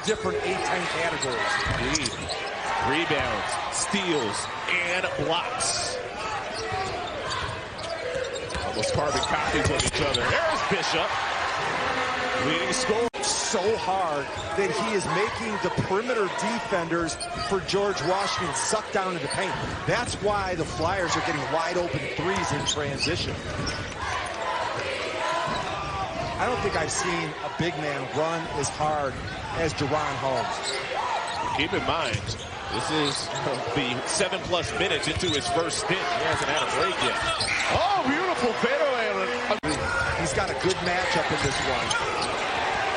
different A-10 categories. Rebounds, steals, and blocks. Almost carbon copies of each other. There's Bishop. Leading scorer. So hard that he is making the perimeter defenders for George Washington suck down in the paint. That's why the Flyers are getting wide open threes in transition. I don't think I've seen a big man run as hard as Deron Holmes. Keep in mind, this is the 7+ minutes into his first stint. He hasn't had a break yet. Oh, beautiful fadeaway. He's got a good matchup in this one.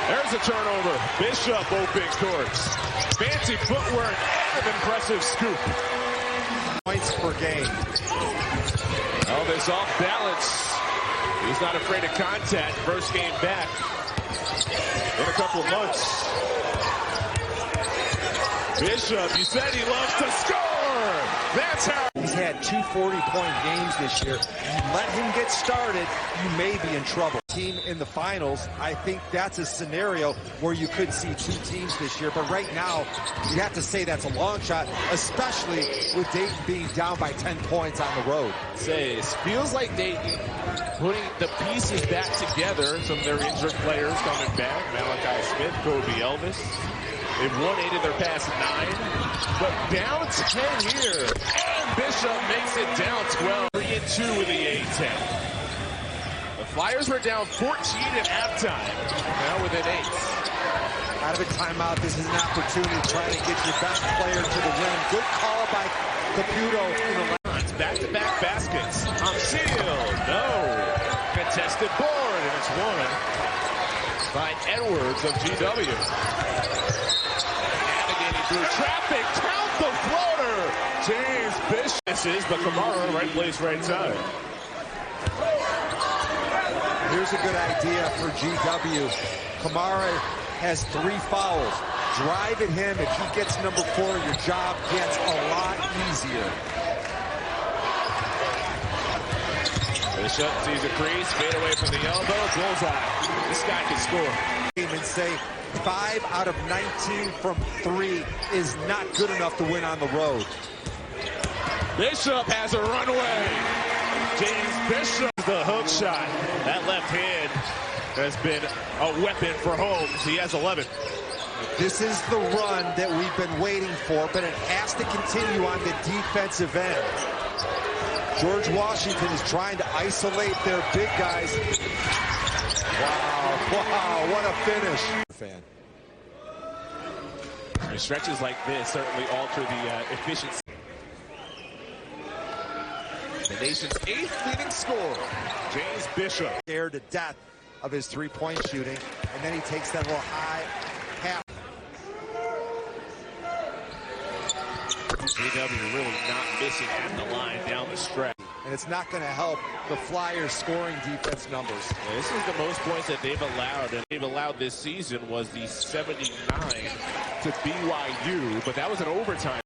There's a turnover. Bishop open courts. Fancy footwork and an impressive scoop. Points per game. Oh, this off balance. He's not afraid of contact. First game back in a couple of months. Bishop, you said he loves to score. That's how. He's had 2 40-point games this year. You let him get started, you may be in trouble. Team in the finals, I think that's a scenario where you could see 2 teams this year. But right now, you have to say that's a long shot, especially with Dayton being down by 10 points on the road. It feels like Dayton putting the pieces back together. Some of their injured players coming back. Malachi Smith, Kobe Elvis. They've won 8 of their past 9, but down 10 here. And Bishop makes it down 12. 3-2 with the A-10. The Flyers were down 14 at halftime. Now within 8. Out of a timeout, this is an opportunity to try to get your best player to the rim. Good call by Caputo in the lines. Back-to-back baskets. On seal. No. Contested board, and it's won by Edwards of GW. Through traffic, count the floater. James Bishop misses, but Kamara, right place, right time. Here's a good idea for GW. Kamara has 3 fouls. Drive at him. If he gets number 4, your job gets a lot easier. Bishop sees a crease, fade away from the elbow, bullseye. This guy can score. And say 5 out of 19 from 3 is not good enough to win on the road. Bishop has a runaway. James Bishop, the hook shot. That left hand has been a weapon for Holmes. He has 11. This is the run that we've been waiting for, but it has to continue on the defensive end. George Washington is trying to isolate their big guys. Wow, what a finish. Fan. Stretches like this certainly alter the efficiency. The nation's 8th leading scorer, James Bishop. Scared to death of his 3-point shooting, and then he takes that little high half. GW really not missing at the line down the stretch. And it's not going to help the Flyers' scoring defense numbers. Yeah, this is the most points that they've allowed, and they've allowed this season was the 79 to BYU, but that was an overtime.